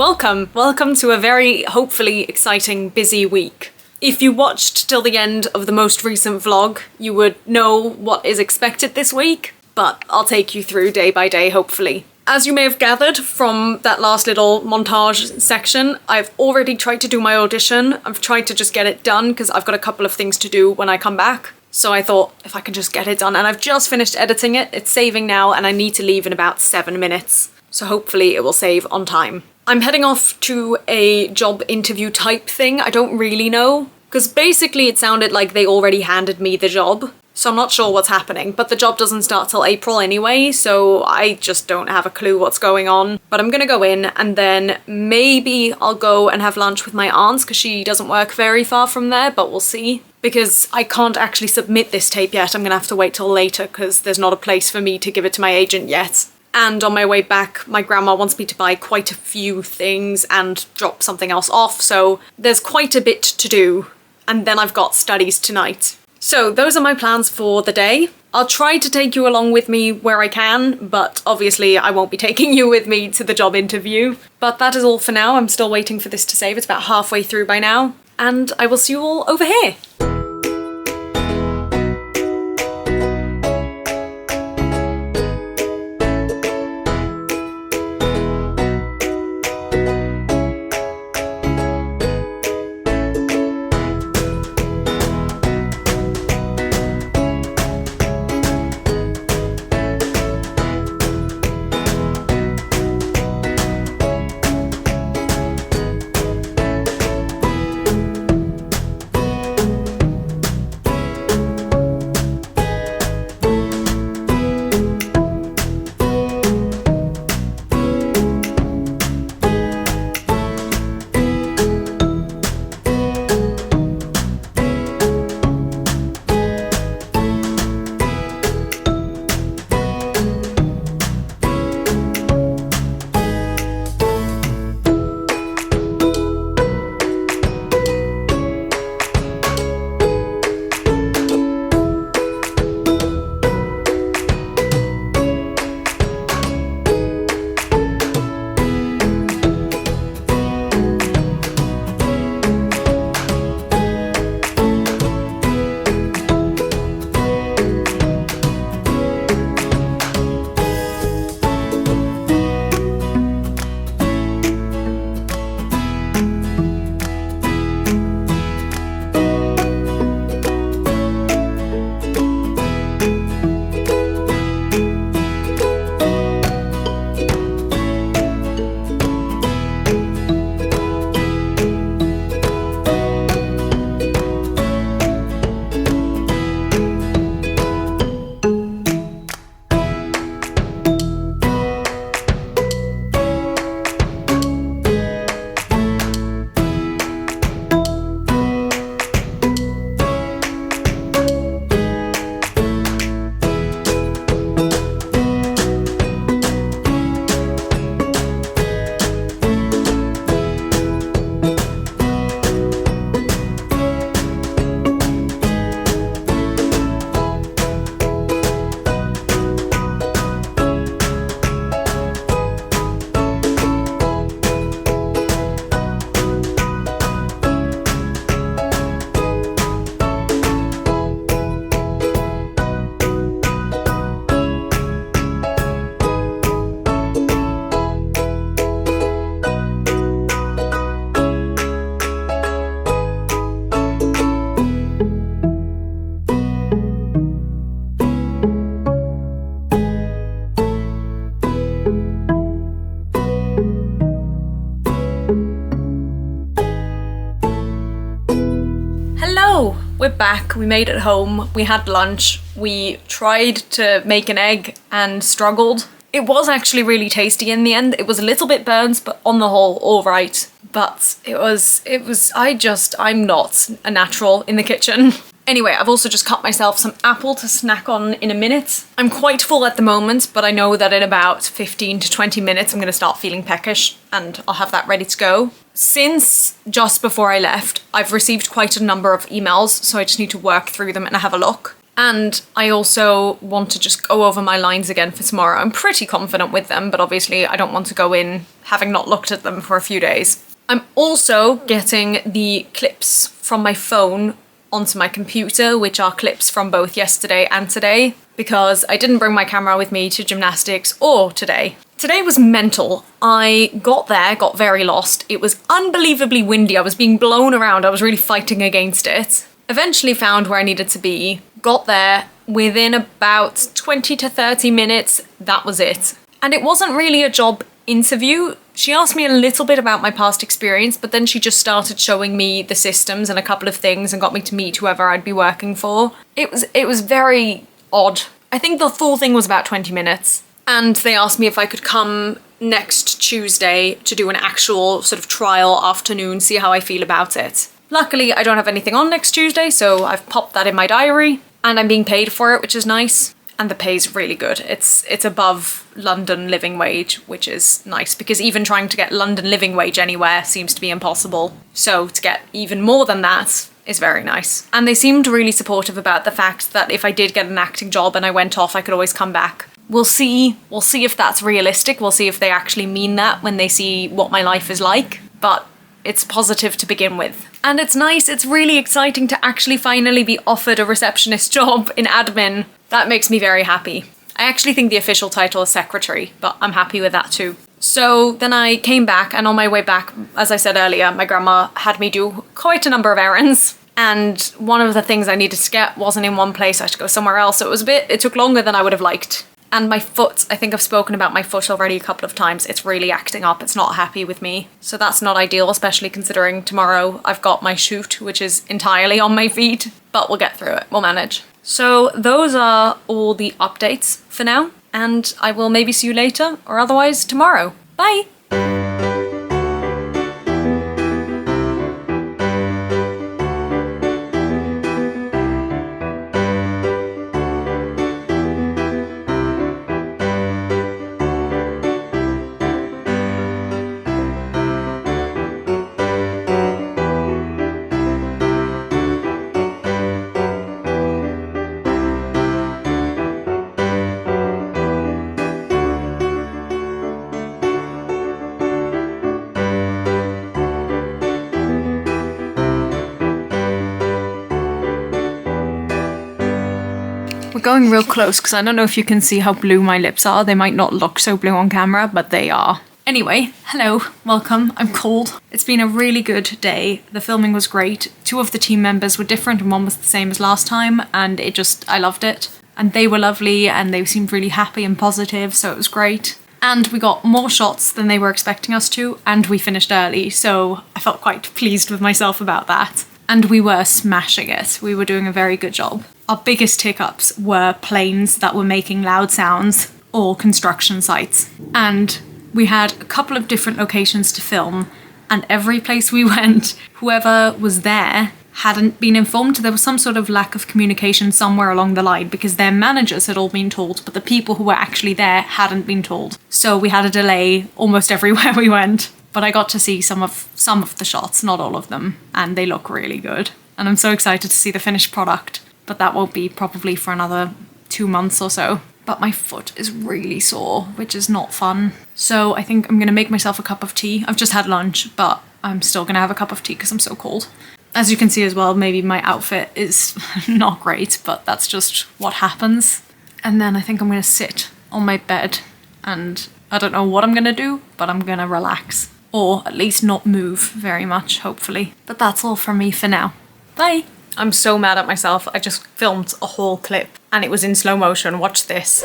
Welcome to a very, hopefully, exciting, busy week. If you watched till the end of the most recent vlog, you would know what is expected this week, but I'll take you through day by day, hopefully. As you may have gathered from that last little montage section, I've already tried to do my audition. I've tried to just get it done because I've got a couple of things to do when I come back. So I thought if I can just get it done, and I've just finished editing it, it's saving now, and I need to leave in about 7 minutes. So hopefully it will save on time. I'm heading off to a job interview type thing. I don't really know, because basically it sounded like they already handed me the job. So I'm not sure what's happening, but the job doesn't start till April anyway, so I just don't have a clue what's going on. But I'm gonna go in, and then maybe I'll go and have lunch with my aunt, because she doesn't work very far from there, but we'll see. Because I can't actually submit this tape yet, I'm gonna have to wait till later, because there's not a place for me to give it to my agent yet. And on my way back, my grandma wants me to buy quite a few things and drop something else off, so there's quite a bit to do. And then I've got studies tonight. So those are my plans for the day. I'll try to take you along with me where I can, but obviously I won't be taking you with me to the job interview. But that is all for now. I'm still waiting for this to save. It's about halfway through by now. And I will see you all over here. We're back, we made it home, we had lunch, we tried to make an egg and struggled. It was actually really tasty in the end. It was a little bit burnt, but on the whole, all right. But I'm not a natural in the kitchen. Anyway, I've also just cut myself some apple to snack on in a minute. I'm quite full at the moment, but I know that in about 15 to 20 minutes, I'm gonna start feeling peckish and I'll have that ready to go. Since just before I left, I've received quite a number of emails, so I just need to work through them and have a look. And I also want to just go over my lines again for tomorrow. I'm pretty confident with them, but obviously I don't want to go in having not looked at them for a few days. I'm also getting the clips from my phone onto my computer, which are clips from both yesterday and today, because I didn't bring my camera with me to gymnastics or today. Today was mental. I got there, got very lost. It was unbelievably windy. I was being blown around. I was really fighting against it. Eventually found where I needed to be, got there within about 20 to 30 minutes. That was it. And it wasn't really a job interview. She asked me a little bit about my past experience, but then she just started showing me the systems and a couple of things and got me to meet whoever I'd be working for. It was very odd. I think the full thing was about 20 minutes. And they asked me if I could come next Tuesday to do an actual sort of trial afternoon, see how I feel about it. Luckily, I don't have anything on next Tuesday, so I've popped that in my diary, and I'm being paid for it, which is nice. And the pay's really good. It's above London living wage, which is nice, because even trying to get London living wage anywhere seems to be impossible. So to get even more than that is very nice. And they seemed really supportive about the fact that if I did get an acting job and I went off, I could always come back. We'll see if that's realistic. We'll see if they actually mean that when they see what my life is like. But it's positive to begin with. And it's nice, it's really exciting to actually finally be offered a receptionist job in admin. That makes me very happy. I actually think the official title is secretary, but I'm happy with that too. So then I came back, and on my way back, as I said earlier, my grandma had me do quite a number of errands. And one of the things I needed to get wasn't in one place, I had to go somewhere else. So it took longer than I would have liked. And my foot, I think I've spoken about my foot already a couple of times. It's really acting up. It's not happy with me. So that's not ideal, especially considering tomorrow I've got my shoot, which is entirely on my feet. But we'll get through it. We'll manage. So those are all the updates for now. And I will maybe see you later, or otherwise tomorrow. Bye! We're going real close because I don't know if you can see how blue my lips are. They might not look so blue on camera, but they are. Anyway, hello, welcome. I'm cold. It's been a really good day. The filming was great. 2 of the team members were different and one was the same as last time, and I loved it. And they were lovely and they seemed really happy and positive, so it was great. And we got more shots than they were expecting us to, and we finished early, so I felt quite pleased with myself about that. And we were smashing it. We were doing a very good job. Our biggest hiccups were planes that were making loud sounds or construction sites. And we had a couple of different locations to film, and every place we went, whoever was there hadn't been informed. There was some sort of lack of communication somewhere along the line because their managers had all been told, but the people who were actually there hadn't been told. So we had a delay almost everywhere we went. But I got to see some of the shots, not all of them, and they look really good. And I'm so excited to see the finished product, but that won't be probably for another 2 months or so. But my foot is really sore, which is not fun. So I think I'm gonna make myself a cup of tea. I've just had lunch, but I'm still gonna have a cup of tea because I'm so cold. As you can see as well, maybe my outfit is not great, but that's just what happens. And then I think I'm gonna sit on my bed, and I don't know what I'm gonna do, but I'm gonna relax. Or at least not move very much, hopefully. But that's all from me for now. Bye! I'm so mad at myself. I just filmed a whole clip and it was in slow motion. Watch this.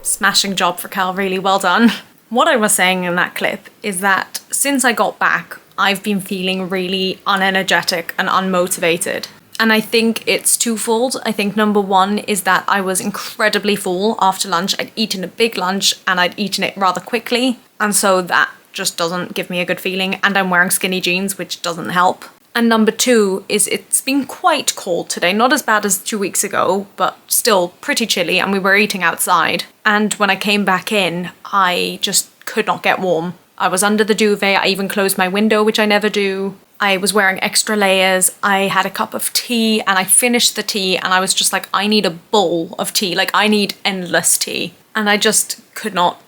Smashing job, Raquel. Really well done. What I was saying in that clip is that since I got back, I've been feeling really unenergetic and unmotivated. And I think it's twofold. I think number one is that I was incredibly full after lunch. I'd eaten a big lunch and I'd eaten it rather quickly. And so that just doesn't give me a good feeling. And I'm wearing skinny jeans, which doesn't help. And number 2 is it's been quite cold today, not as bad as 2 weeks ago, but still pretty chilly, and we were eating outside. And when I came back in, I just could not get warm. I was under the duvet, I even closed my window, which I never do. I was wearing extra layers, I had a cup of tea, and I finished the tea, and I was just like, I need a bowl of tea, like I need endless tea. And I just could not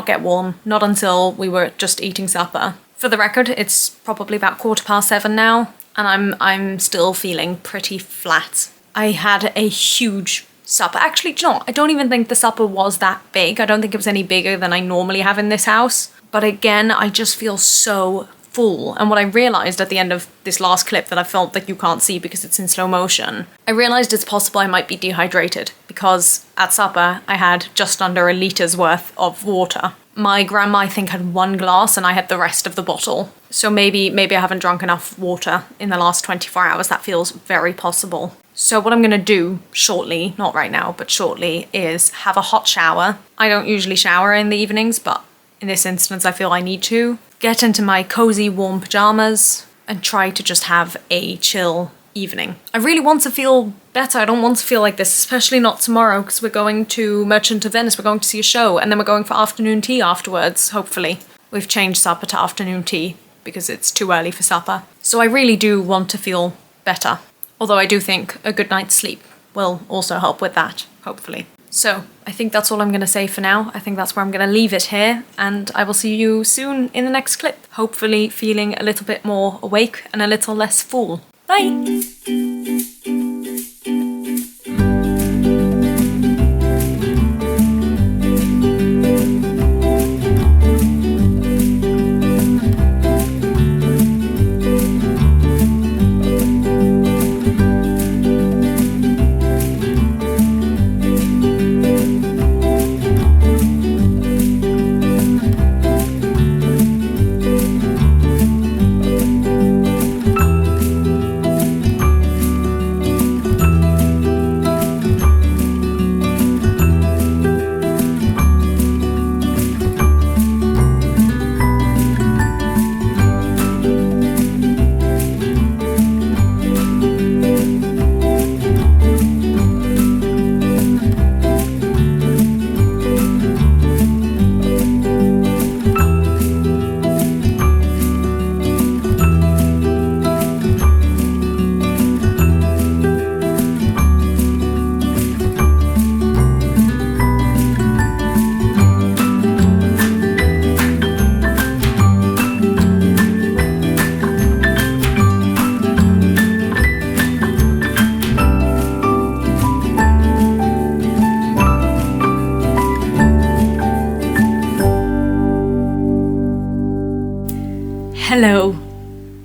get warm, not until we were just eating supper. For the record, it's probably about 7:15 now, and I'm still feeling pretty flat. I had a huge supper. Actually, do you know what? I don't even think the supper was that big. I don't think it was any bigger than I normally have in this house. But again, I just feel so full. And what I realised at the end of this last clip that I felt that you can't see because it's in slow motion, I realised it's possible I might be dehydrated because at supper I had just under a litre's worth of water. My grandma, I think, had 1 glass and I had the rest of the bottle. So maybe I haven't drunk enough water in the last 24 hours. That feels very possible. So what I'm going to do shortly, not right now, but shortly, is have a hot shower. I don't usually shower in the evenings, but in this instance I feel I need to. Get into my cozy warm pyjamas and try to just have a chill evening. I really want to feel better. I don't want to feel like this, especially not tomorrow, because we're going to Merchant of Venice. We're going to see a show, and then we're going for afternoon tea afterwards, hopefully. We've changed supper to afternoon tea because it's too early for supper. So I really do want to feel better. Although I do think a good night's sleep will also help with that, hopefully. So I think that's all I'm going to say for now. I think that's where I'm going to leave it here, and I will see you soon in the next clip. Hopefully feeling a little bit more awake and a little less full. Bye! Hello.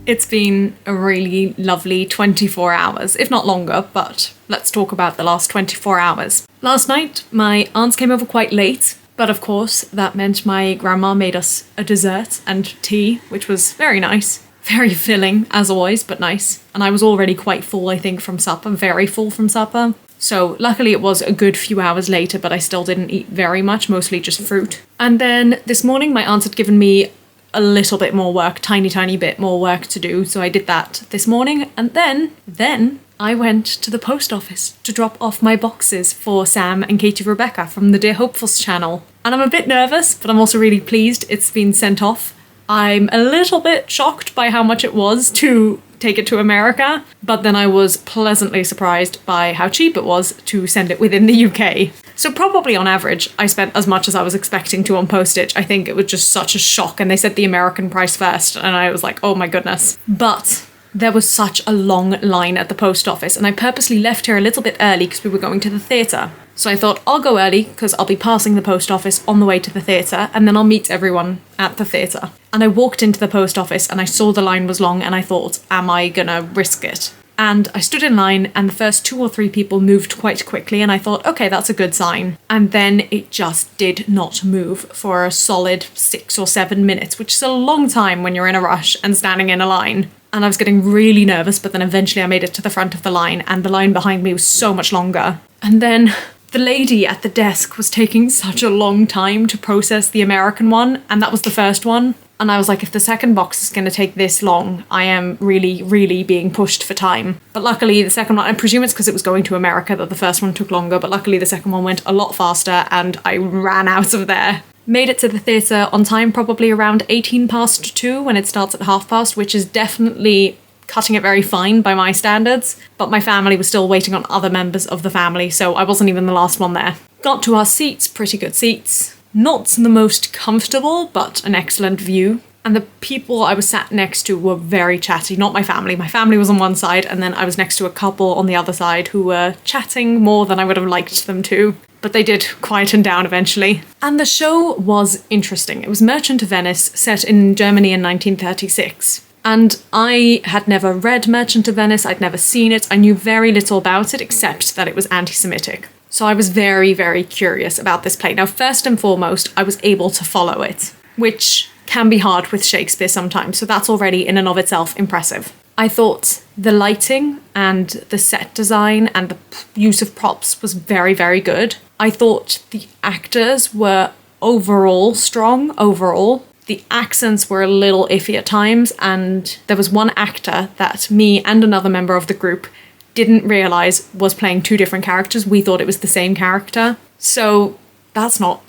It's been a really lovely 24 hours, if not longer, but let's talk about the last 24 hours. Last night, my aunts came over quite late, but of course that meant my grandma made us a dessert and tea, which was very nice. Very filling, as always, but nice. And I was already quite full, I think, from supper, very full from supper. So luckily it was a good few hours later, but I still didn't eat very much, mostly just fruit. And then this morning my aunts had given me a little bit more work, tiny bit more work to do, so I did that this morning, and then I went to the post office to drop off my boxes for Sam and Katie Rebecca from the Dear Hopefuls channel. And I'm a bit nervous, but I'm also really pleased it's been sent off. I'm a little bit shocked by how much it was to take it to America, but then I was pleasantly surprised by how cheap it was to send it within the UK. So probably on average, I spent as much as I was expecting to on postage. I think it was just such a shock, and they said the American price first, and I was like, oh my goodness. But there was such a long line at the post office, and I purposely left here a little bit early because we were going to the theatre. So I thought, I'll go early because I'll be passing the post office on the way to the theatre, and then I'll meet everyone at the theatre. And I walked into the post office and I saw the line was long, and I thought, am I gonna risk it? And I stood in line, and the first 2 or 3 people moved quite quickly, and I thought, okay, that's a good sign. And then it just did not move for a solid 6 or 7 minutes, which is a long time when you're in a rush and standing in a line. And I was getting really nervous, but then eventually I made it to the front of the line, and the line behind me was so much longer. And then the lady at the desk was taking such a long time to process the American one, and that was the first one. And I was like, if the second box is going to take this long, I am really, really being pushed for time. But luckily the second one, I presume it's because it was going to America that the first one took longer, but luckily the second one went a lot faster and I ran out of there. Made it to the theatre on time, probably around 2:18 when it starts at 2:30, which is definitely cutting it very fine by my standards. But my family was still waiting on other members of the family, so I wasn't even the last one there. Got to our seats, pretty good seats. Not the most comfortable, but an excellent view. And the people I was sat next to were very chatty, not my family. My family was on one side, and then I was next to a couple on the other side who were chatting more than I would have liked them to. But they did quieten down eventually. And the show was interesting. It was Merchant of Venice, set in Germany in 1936. And I had never read Merchant of Venice, I'd never seen it, I knew very little about it except that it was anti-Semitic. So I was very, very curious about this play. Now, first and foremost, I was able to follow it, which can be hard with Shakespeare sometimes, so that's already in and of itself impressive. I thought the lighting and the set design and the use of props was very, very good. I thought the actors were overall strong, overall. The accents were a little iffy at times, and there was one actor that me and another member of the group didn't realise was playing two different characters. We thought it was the same character. So that's not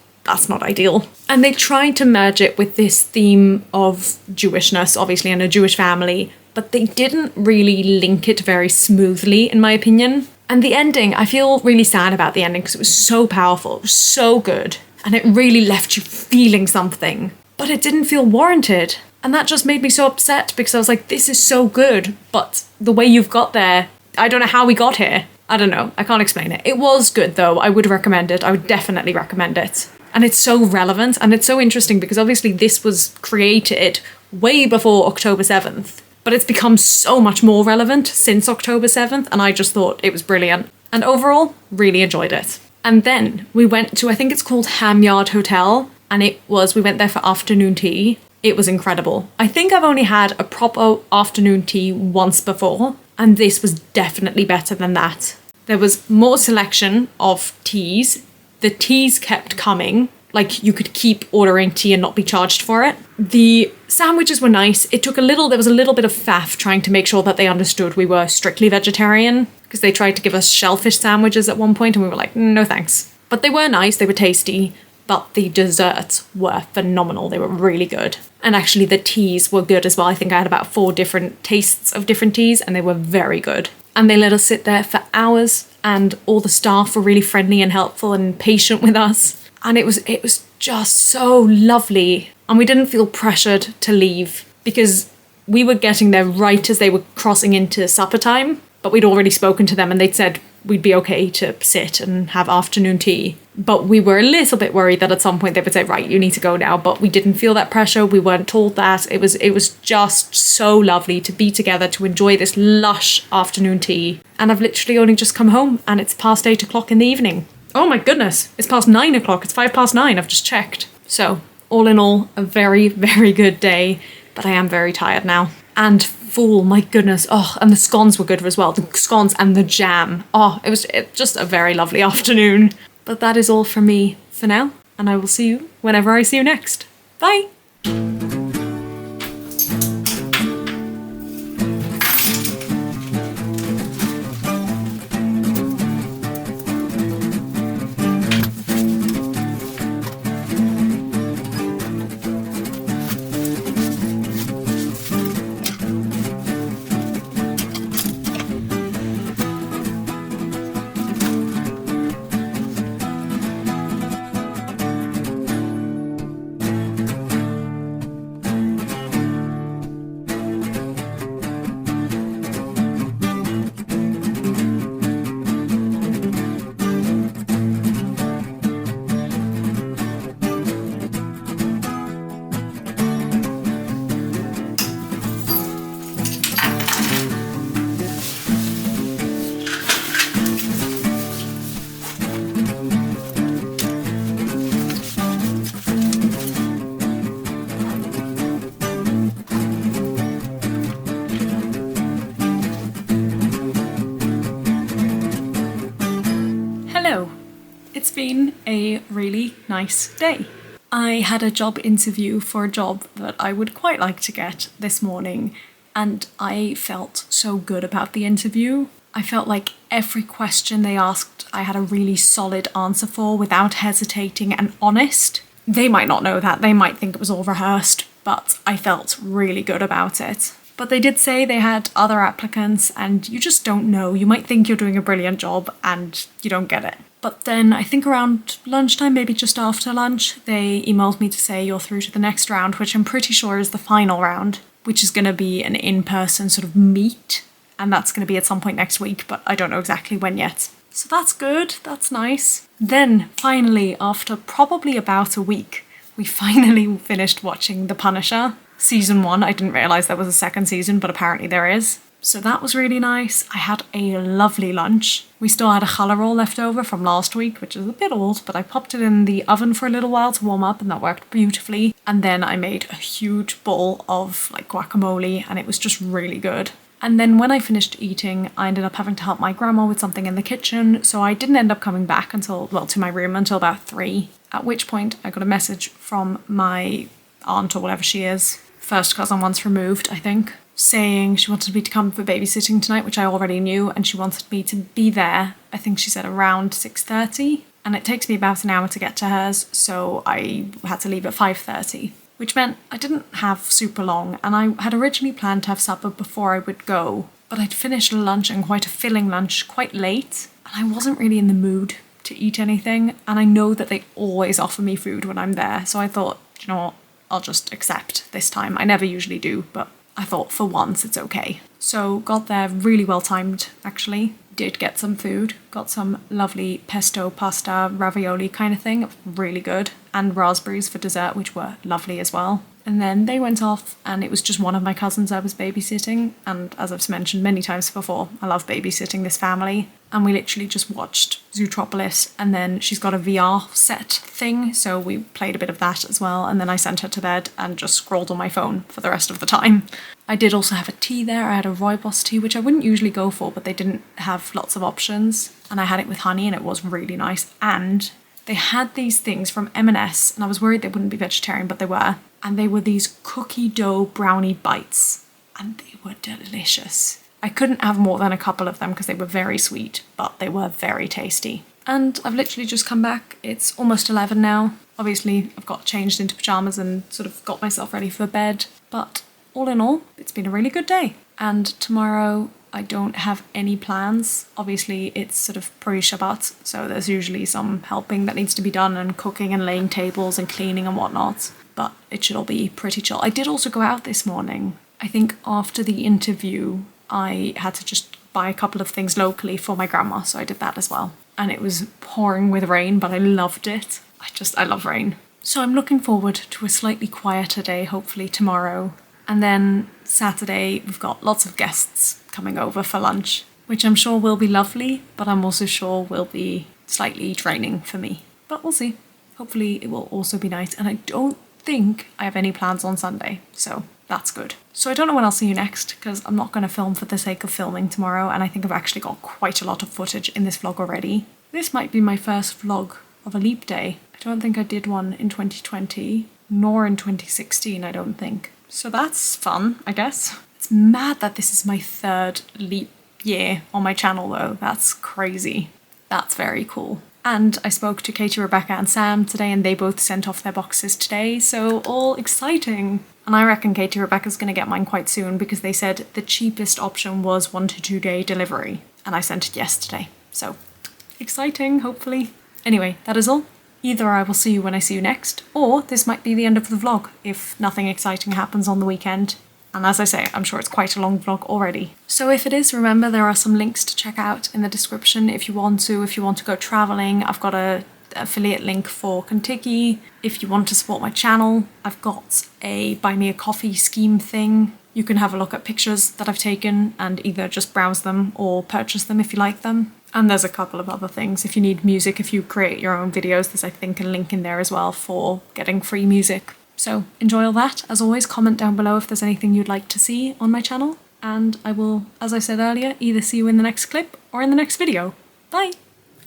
ideal. And they tried to merge it with this theme of Jewishness, obviously, and a Jewish family, but they didn't really link it very smoothly, in my opinion. And the ending, I feel really sad about the ending because it was so powerful, it was so good, and it really left you feeling something, but it didn't feel warranted. And that just made me so upset because I was like, this is so good, but the way you've got there, I don't know how we got here. I don't know. I can't explain it. It was good though. I would recommend it. I would definitely recommend it. And it's so relevant and it's so interesting because obviously this was created way before October 7th, but it's become so much more relevant since October 7th, and I just thought it was brilliant. And overall, really enjoyed it. And then we went to, I think it's called Ham Yard Hotel, and we went there for afternoon tea. It was incredible. I think I've only had a proper afternoon tea once before, and this was definitely better than that. There was more selection of teas. The teas kept coming. Like, you could keep ordering tea and not be charged for it. The sandwiches were nice. There was a little bit of faff trying to make sure that they understood we were strictly vegetarian, because they tried to give us shellfish sandwiches at one point and we were like, no thanks. But they were nice, they were tasty, but the desserts were phenomenal. They were really good. And actually the teas were good as well. I think I had about 4 different tastes of different teas and they were very good. And they let us sit there for hours, and all the staff were really friendly and helpful and patient with us. And it was just so lovely. And we didn't feel pressured to leave because we were getting there right as they were crossing into supper time, but we'd already spoken to them and they'd said we'd be okay to sit and have afternoon tea. But we were a little bit worried that at some point they would say, right, you need to go now. But we didn't feel that pressure. We weren't told that. It was just so lovely to be together, to enjoy this lush afternoon tea. And I've literally only just come home and it's past 8 o'clock in the evening. Oh my goodness, it's past 9 o'clock. It's 9:05. I've just checked. So all in all, a very, very good day, but I am very tired now. And full, my goodness. Oh, and the scones were good as well. The scones and the jam. Oh, it was just a very lovely afternoon. But that is all from me for now, and I will see you whenever I see you next. Bye! It's been a really nice day. I had a job interview for a job that I would quite like to get this morning, and I felt so good about the interview. I felt like every question they asked I had a really solid answer for without hesitating and honest. They might not know that, they might think it was all rehearsed, but I felt really good about it. But they did say they had other applicants and you just don't know. You might think you're doing a brilliant job and you don't get it. But then I think around lunchtime, maybe just after lunch, they emailed me to say you're through to the next round, which I'm pretty sure is the final round, which is going to be an in-person sort of meet. And that's going to be at some point next week, but I don't know exactly when yet. So that's good, that's nice. Then finally, after probably about a week, we finally finished watching The Punisher. Season 1, I didn't realise there was a second season, but apparently there is. So that was really nice. I had a lovely lunch. We still had a challah roll left over from last week, which is a bit old, but I popped it in the oven for a little while to warm up and that worked beautifully. And then I made a huge bowl of like guacamole and it was just really good. And then when I finished eating, I ended up having to help my grandma with something in the kitchen, so I didn't end up coming back to my room until about 3, at which point I got a message from my aunt or whatever she is, first cousin once removed, I think, saying she wanted me to come for babysitting tonight, which I already knew, and she wanted me to be there, I think she said around 6:30, and it takes me about an hour to get to hers, so I had to leave at 5:30. Which meant I didn't have super long, and I had originally planned to have supper before I would go, but I'd finished lunch, and quite a filling lunch, quite late, and I wasn't really in the mood to eat anything, and I know that they always offer me food when I'm there, so I thought, you know what, I'll just accept this time. I never usually do, but I thought for once it's okay. So got there really well timed, actually. Did get some food, got some lovely pesto pasta ravioli kind of thing, really good, and raspberries for dessert, which were lovely as well. And then they went off and it was just one of my cousins I was babysitting, and as I've mentioned many times before, I love babysitting this family, and we literally just watched Zootropolis, and then she's got a VR set thing, so we played a bit of that as well, and then I sent her to bed and just scrolled on my phone for the rest of the time. I did also have a tea there. I had a rooibos tea, which I wouldn't usually go for, but they didn't have lots of options, and I had it with honey and it was really nice. And they had these things from M&S, and I was worried they wouldn't be vegetarian, but they were, and they were these cookie dough brownie bites, and they were delicious. I couldn't have more than a couple of them because they were very sweet, but they were very tasty. And I've literally just come back. It's almost 11 now. Obviously, I've got changed into pyjamas and sort of got myself ready for bed, but all in all, it's been a really good day. And tomorrow, I don't have any plans. Obviously, it's sort of pre-Shabbat, so there's usually some helping that needs to be done and cooking and laying tables and cleaning and whatnot, but it should all be pretty chill. I did also go out this morning. I think after the interview, I had to just buy a couple of things locally for my grandma, so I did that as well. And it was pouring with rain, but I loved it. I love rain. So I'm looking forward to a slightly quieter day, hopefully tomorrow. And then Saturday, we've got lots of guests coming over for lunch, which I'm sure will be lovely, but I'm also sure will be slightly draining for me. But we'll see. Hopefully it will also be nice. And I don't think I have any plans on Sunday, so that's good. So I don't know when I'll see you next, because I'm not going to film for the sake of filming tomorrow, and I think I've actually got quite a lot of footage in this vlog already. This might be my first vlog of a leap day. I don't think I did one in 2020, nor in 2016, I don't think. So that's fun, I guess. It's mad that this is my 3rd leap year on my channel though. That's crazy. That's very cool. And I spoke to Katie, Rebecca and Sam today, and they both sent off their boxes today, so all exciting. And I reckon Katie Rebecca's going to get mine quite soon because they said the cheapest option was 1 to 2 day delivery, and I sent it yesterday. So exciting, hopefully. Anyway, that is all. Either I will see you when I see you next, or this might be the end of the vlog if nothing exciting happens on the weekend. And as I say, I'm sure it's quite a long vlog already. So if it is, remember there are some links to check out in the description if you want to go traveling. I've got a affiliate link for Kentucky. If you want to support my channel, I've got a buy me a coffee scheme thing. You can have a look at pictures that I've taken and either just browse them or purchase them if you like them. And there's a couple of other things. If you need music, if you create your own videos, there's I think a link in there as well for getting free music. So enjoy all that. As always, comment down below if there's anything you'd like to see on my channel. And I will, as I said earlier, either see you in the next clip or in the next video. Bye!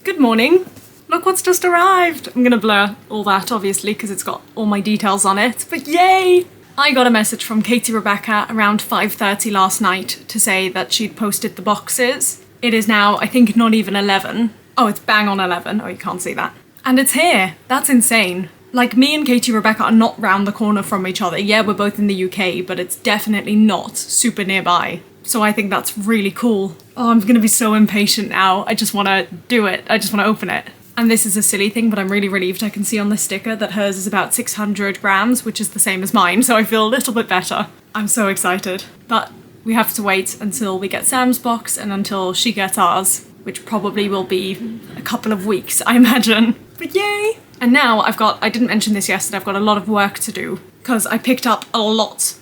Good morning! look what's just arrived. I'm gonna blur all that, obviously, because it's got all my details on it, but yay! I got a message from Katie Rebecca around 5:30 last night to say that she'd posted the boxes. It is now, I think, not even 11. Oh, it's bang on 11. Oh, you can't see that. And it's here. That's insane. Like, me and Katie Rebecca are not round the corner from each other. Yeah, we're both in the UK, but it's definitely not super nearby. So I think that's really cool. Oh, I'm gonna be so impatient now. I just wanna do it. I just wanna open it. And this is a silly thing, but I'm really relieved I can see on the sticker that hers is about 600 grams, which is the same as mine, so I feel a little bit better. I'm so excited. But we have to wait until we get Sam's box and until she gets ours, which probably will be a couple of weeks, I imagine. But yay! And now I didn't mention this yesterday, I've got a lot of work to do, because I picked up a lot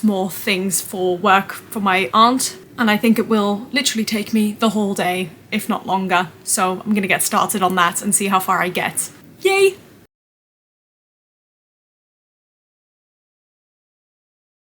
more things for work for my aunt, and I think it will literally take me the whole day, if not longer. So I'm gonna get started on that and see how far I get. Yay!